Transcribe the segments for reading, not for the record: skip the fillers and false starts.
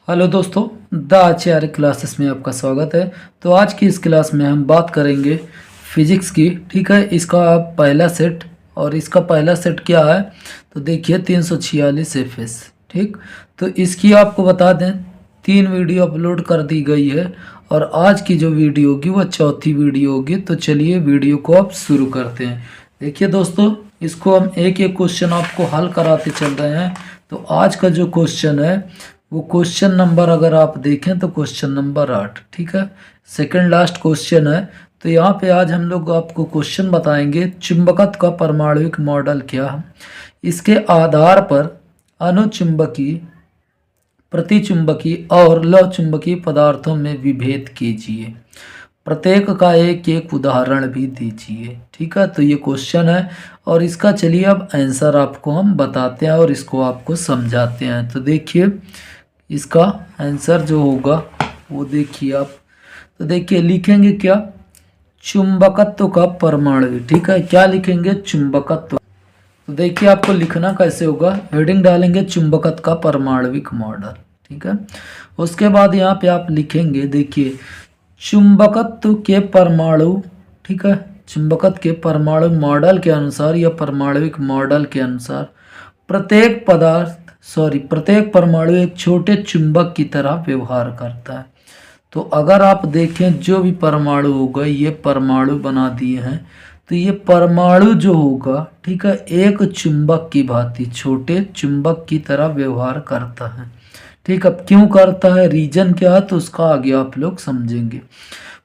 Hello दोस्तों, the Acharya classes में आपका स्वागत है। तो आज की इस क्लास में हम बात करेंगे फिजिक्स की। ठीक है, इसका पहला सेट। और इसका पहला सेट क्या है तो देखिए 346 एफएस। ठीक, तो इसकी आपको बता दें 3 वीडियो अपलोड कर दी गई है और आज की जो वीडियो होगी वह चौथी वीडियो होगी। तो चलिए वीडियो को आप शुरू करते हैं। देखिए दोस्तों, इसको हम एक एक क्वेश्चन आपको हल कराते चल रहे हैं। तो आज का जो क्वेश्चन है वो क्वेश्चन नंबर, अगर आप देखें तो क्वेश्चन नंबर 8। ठीक है, सेकंड लास्ट क्वेश्चन है। तो यहाँ पे आज हम लोग आपको क्वेश्चन बताएंगे चुंबकत्व का परमाणुविक मॉडल क्या है। इसके आधार पर अनुचुंबकीय, प्रतिचुंबकीय और लव चुंबकीय पदार्थों में विभेद कीजिए। प्रत्येक का एक एक उदाहरण भी दीजिए। ठीक है, तो ये क्वेश्चन है और इसका चलिए अब आंसर आपको हम बताते हैं और इसको आपको समझाते हैं। तो देखिए इसका आंसर जो होगा वो देखिए आप। तो देखिए लिखेंगे क्या, चुंबकत्व का परमाणु। ठीक है, क्या लिखेंगे, चुंबकत्व। तो देखिए आपको लिखना कैसे होगा, हेडिंग डालेंगे चुंबकत्व का परमाणुविक मॉडल। ठीक है, उसके बाद यहाँ पे आप लिखेंगे, देखिए चुंबकत्व के परमाणु। ठीक है, चुंबकत्व के परमाणु मॉडल के अनुसार या परमाणुविक मॉडल के अनुसार प्रत्येक परमाणु एक छोटे चुंबक की तरह व्यवहार करता है। तो अगर आप देखें जो भी परमाणु होगा, ये परमाणु बना दिए हैं, तो ये परमाणु जो होगा, ठीक है, एक चुंबक की भांति छोटे चुंबक की तरह व्यवहार करता है। ठीक, अब क्यों करता है, रीजन क्या है, तो उसका आगे आप लोग समझेंगे।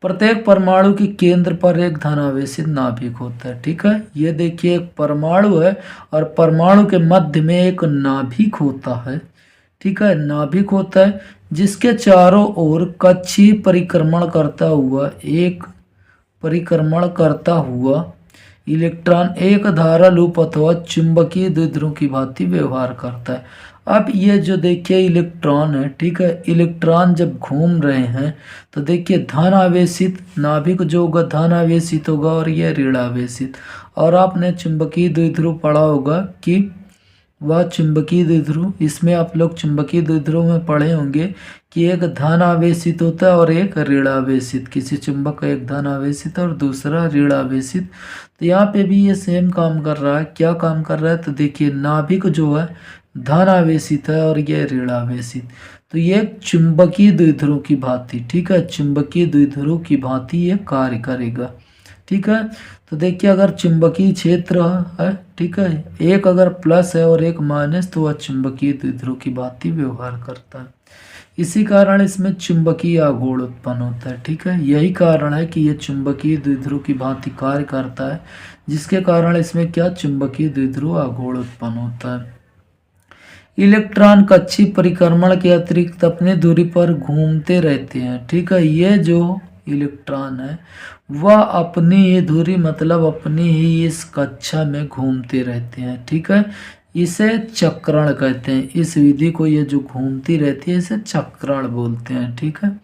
प्रत्येक परमाणु के केंद्र पर एक धनावेशित नाभिक होता है। ठीक है, ये देखिए एक परमाणु है और परमाणु के मध्य में एक नाभिक होता है। ठीक है, नाभिक होता है जिसके चारों ओर कक्षीय परिक्रमण करता हुआ इलेक्ट्रॉन एक धारा लूप अथवा चुंबकीय द्विध्रुव की भांति व्यवहार करता है। अब ये जो देखिए इलेक्ट्रॉन है, ठीक है, इलेक्ट्रॉन जब घूम रहे हैं तो देखिए धन आवेशित नाभिक जो होगा धन आवेशित होगा और ये ऋण आवेशित। और आपने चुंबकीय द्विध्रुव पढ़ा होगा कि वह चुंबकीय द्विध्रुव, इसमें आप लोग चुंबकीय द्विध्रुव में पढ़े होंगे कि एक धन आवेशित होता है और एक ऋण आवेशित। किसी चुंबक का एक धन आवेशित और दूसरा ऋण आवेशित। तो यहाँ पे भी ये सेम काम कर रहा है। क्या काम कर रहा है, तो देखिए नाभिक जो है धन आवेशित है और ये ऋण आवेशित। तो ये चुंबकीय द्विध्रुव की भांति, ठीक है, चुंबकीय द्विध्रुव की भांति ये कार्य करेगा। ठीक है, तो देखिए अगर चुंबकीय क्षेत्र है, ठीक है, एक अगर प्लस है और एक माइनस, तो वह चुंबकीय द्विध्रुव की भांति व्यवहार करता है। इसी कारण इसमें चुंबकीय आघूर्ण उत्पन्न होता है। ठीक है, यही कारण है कि यह चुंबकीय द्विध्रुव की भांति कार्य करता है, जिसके कारण इसमें क्या, चुंबकीय द्विध्रुव आघूर्ण उत्पन्न होता है। इलेक्ट्रॉन कक्षीय परिक्रमण के अतिरिक्त अपनी दूरी पर घूमते रहते हैं। ठीक है, ये जो इलेक्ट्रॉन है वह अपनी ये दूरी मतलब अपनी ही इस कक्षा में घूमते रहते हैं। ठीक है, इसे चक्रण कहते हैं। इस विधि को, ये जो घूमती रहती है, इसे चक्रण बोलते हैं। ठीक है,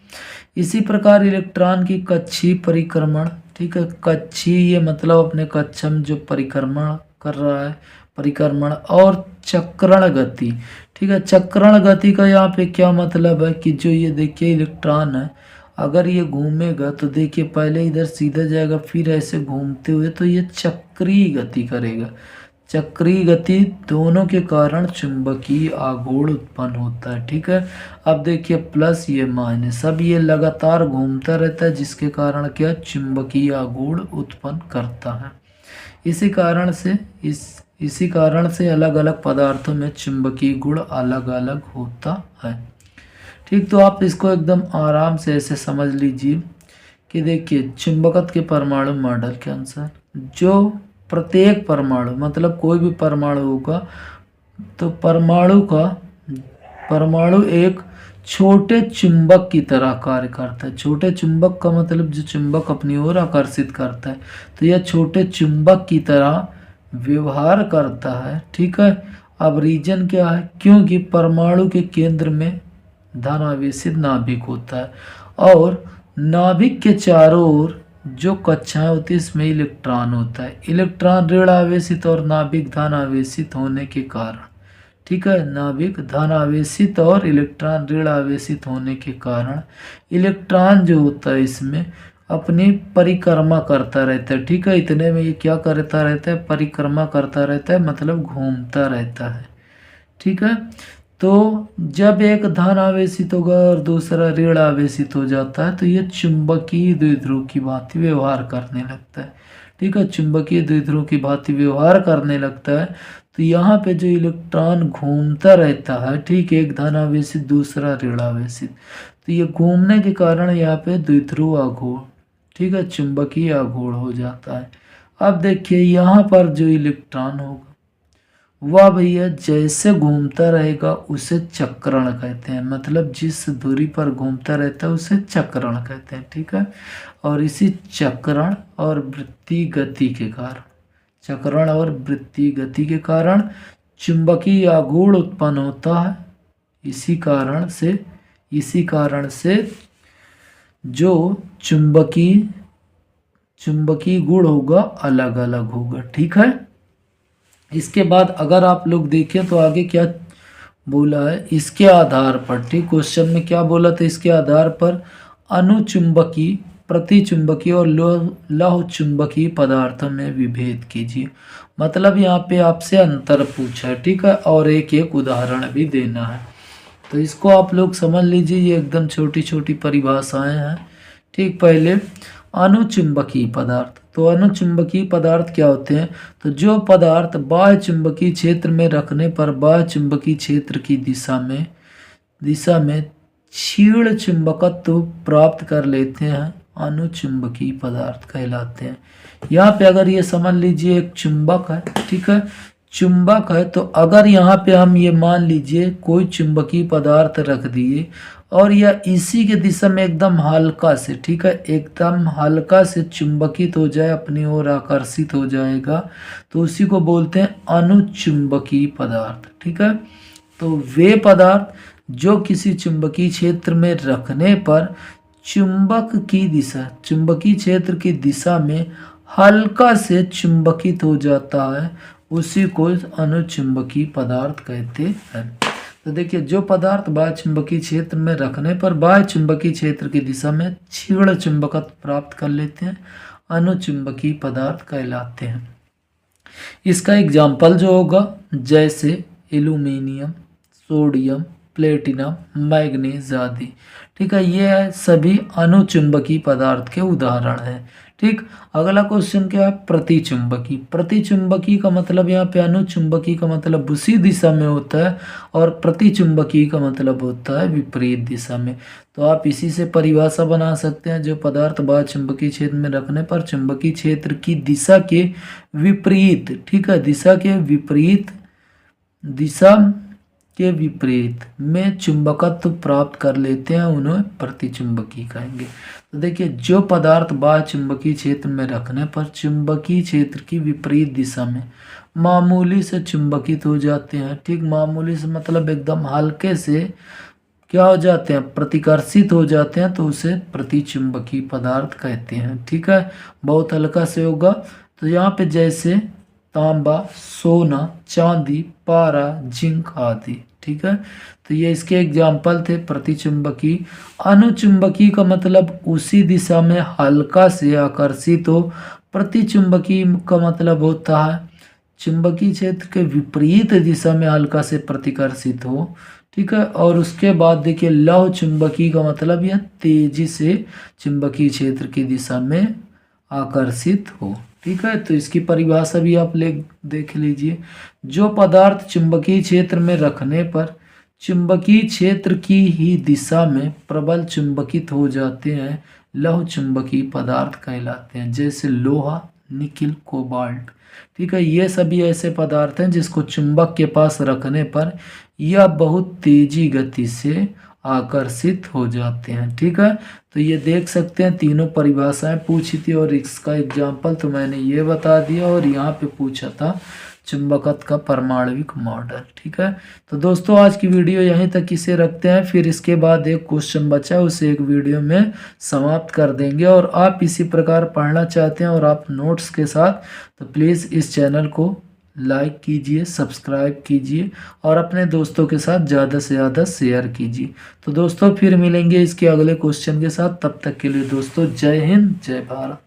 इसी प्रकार इलेक्ट्रॉन की कक्षीय परिक्रमण, ठीक है, कक्षीय ये मतलब अपने कक्षा में जो परिक्रमण कर रहा है, परिक्रमण और चक्रण गति। ठीक है, चक्रण गति का यहाँ पे क्या मतलब है कि जो ये देखिए इलेक्ट्रॉन है, अगर ये घूमेगा तो देखिए पहले इधर सीधा जाएगा, फिर ऐसे घूमते हुए, तो ये चक्रीय गति करेगा। चक्रीय गति दोनों के कारण चुंबकीय आघूर्ण उत्पन्न होता है। ठीक है, अब देखिए प्लस ये माइनस, अब ये लगातार घूमता रहता है, जिसके कारण क्या, चुंबकीय आघूर्ण उत्पन्न करता है। इसी कारण से अलग अलग पदार्थों में चुंबकीय गुण अलग अलग होता है। ठीक, तो आप इसको एकदम आराम से ऐसे समझ लीजिए कि देखिए चुंबकत्व के परमाणु मॉडल के अनुसार जो प्रत्येक परमाणु मतलब कोई भी परमाणु होगा, तो परमाणु एक छोटे चुंबक की तरह कार्य करता है। छोटे चुंबक का मतलब जो चुंबक अपनी ओर आकर्षित करता है, तो यह छोटे चुंबक की तरह व्यवहार करता है। ठीक है, अब रीजन क्या है, क्योंकि परमाणु के केंद्र में धन आवेशित नाभिक होता है और नाभिक के चारों ओर जो कक्षाएं होती है इसमें इलेक्ट्रॉन होता है। इलेक्ट्रॉन ऋण आवेशित और नाभिक धन आवेशित होने के कारण, ठीक है। नाभिक धन आवेशित और इलेक्ट्रॉन ऋण आवेशित होने के कारण इलेक्ट्रॉन जो होता है इसमें अपनी परिक्रमा करता रहता है, ठीक है। इतने में ये क्या करता रहता है, परिक्रमा करता रहता है, मतलब घूमता रहता है, ठीक है। तो जब एक धन आवेशित होगा और दूसरा ऋण आवेशित हो जाता है तो ये चुंबकीय द्विध्रुव की भांति व्यवहार करने लगता है, ठीक है। चुंबकीय द्विध्रुव की भांति व्यवहार करने लगता है तो यहाँ पे जो इलेक्ट्रॉन घूमता रहता है, ठीक है, एक धन आवेशित दूसरा ऋण आवेशित, तो ये घूमने के कारण यहाँ पे द्विध्रुव आघूर्ण, ठीक है, चुंबकीय आघूर्ण हो जाता है। अब देखिए यहाँ पर जो इलेक्ट्रॉन होगा वह भैया जैसे घूमता रहेगा उसे चक्रण कहते हैं, मतलब जिस दूरी पर घूमता रहता है उसे चक्रण कहते हैं, ठीक है। और इसी चक्रण और वृत्तीय गति के कारण, चक्रण और वृत्तीय गति के कारण चुंबकीय आघूर्ण उत्पन्न होता है। इसी कारण से जो चुंबकीय गुण होगा अलग अलग होगा, ठीक है। इसके बाद अगर आप लोग देखें तो आगे क्या बोला है, इसके आधार पर, ठीक, क्वेश्चन में क्या बोला था, इसके आधार पर अनुचुंबकीय, प्रतिचुंबकीय और लौह चुंबकीय पदार्थों में विभेद कीजिए। मतलब यहाँ पे आपसे अंतर पूछा है, ठीक है, और एक एक उदाहरण भी देना है। तो इसको आप लोग समझ लीजिए, ये एकदम छोटी छोटी परिभाषाएं हैं, ठीक। पहले अनुचुंबकीय पदार्थ, तो अनुचुंबकीय पदार्थ क्या होते हैं, तो जो पदार्थ बाह्य चुंबकीय क्षेत्र में रखने पर बाह्य चुंबकीय क्षेत्र की दिशा में क्षीण चुंबकत्व प्राप्त कर लेते हैं, अनुचुंबकीय पदार्थ कहलाते हैं। यहाँ पे अगर ये समझ लीजिए एक चुंबक है, ठीक है, चुंबक है, तो अगर यहाँ पे हम ये मान लीजिए कोई चुंबकीय पदार्थ रख दिए और यह इसी के दिशा में एकदम हल्का से, ठीक है, एकदम हल्का से चुंबकित हो जाए, अपनी ओर आकर्षित हो जाएगा, तो उसी को बोलते हैं अनुचुंबकीय पदार्थ, ठीक है। तो वे पदार्थ जो किसी चुंबकीय क्षेत्र में रखने पर चुंबकीय क्षेत्र की दिशा में हल्का से चुंबकित हो जाता है, उसी को अनुचुंबकीय पदार्थ कहते हैं। तो देखिए जो पदार्थ बाह्य चुंबकीय क्षेत्र में रखने पर बाह्य चुंबकीय क्षेत्र की दिशा में क्षीण चुंबकत्व प्राप्त कर लेते हैं, अनुचुंबकीय पदार्थ कहलाते हैं। इसका एग्जाम्पल जो होगा जैसे एल्यूमिनियम, सोडियम, प्लेटिनम, मैग्नीज आदि, ठीक है, ये सभी अनुचुंबकीय पदार्थ के उदाहरण हैं, ठीक। अगला क्वेश्चन क्या है, प्रतिचुंबकीय का मतलब यहाँ पे अनुचुंबकीय का मतलब उसी दिशा में होता है और प्रतिचुंबकीय का मतलब होता है विपरीत दिशा में। तो आप इसी से परिभाषा बना सकते हैं, जो पदार्थ बाह्य चुंबकीय क्षेत्र में रखने पर चुंबकीय क्षेत्र की दिशा के विपरीत, ठीक है, दिशा के विपरीत में चुंबकत्व प्राप्त कर लेते हैं, उन्हें प्रतिचुंबकीय कहेंगे। तो देखिए जो पदार्थ बाह्य चुंबकीय क्षेत्र में रखने पर चुंबकीय क्षेत्र की विपरीत दिशा में मामूली से चुंबकित हो जाते हैं, ठीक, मामूली से मतलब एकदम हल्के से क्या हो जाते हैं, प्रतिकर्षित हो जाते हैं, तो उसे प्रतिचुंबकीय पदार्थ कहते हैं, ठीक है। बहुत हल्का से होगा, तो यहाँ पे जैसे तांबा, सोना, चांदी, पारा, जिंक आदि, ठीक है। तो ये इसके एग्जाम्पल थे प्रतिचुंबकीय। अनुचुंबकीय का मतलब उसी दिशा में हल्का से आकर्षित हो, प्रतिचुंबकीय का मतलब होता है चुंबकीय क्षेत्र के विपरीत दिशा में हल्का से प्रतिकर्षित हो, ठीक है। और उसके बाद देखिए लौह चुंबकीय का मतलब यह तेजी से चुंबकीय क्षेत्र की दिशा में आकर्षित हो, ठीक है। तो इसकी परिभाषा भी आप देख लीजिए, जो पदार्थ चुंबकीय क्षेत्र में रखने पर चुंबकीय क्षेत्र की ही दिशा में प्रबल चुंबकित हो जाते हैं, लौह चुंबकीय पदार्थ कहलाते हैं, जैसे लोहा, निकिल, कोबाल्ट, ठीक है। ये सभी ऐसे पदार्थ हैं जिसको चुंबक के पास रखने पर यह बहुत तेजी गति से आकर्षित हो जाते हैं, ठीक है। तो ये देख सकते हैं तीनों परिभाषाएं पूछी थी और इसका एग्जाम्पल तो मैंने ये बता दिया, और यहाँ पे पूछा था चुंबकत्व का परमाणविक मॉडल, ठीक है। तो दोस्तों आज की वीडियो यहीं तक इसे रखते हैं, फिर इसके बाद एक क्वेश्चन बचा है उसे एक वीडियो में समाप्त कर देंगे। और आप इसी प्रकार पढ़ना चाहते हैं और आप नोट्स के साथ, तो प्लीज़ इस चैनल को लाइक कीजिए, सब्सक्राइब कीजिए और अपने दोस्तों के साथ ज़्यादा से ज़्यादा शेयर कीजिए। तो दोस्तों फिर मिलेंगे इसके अगले क्वेश्चन के साथ, तब तक के लिए दोस्तों जय हिंद, जय भारत।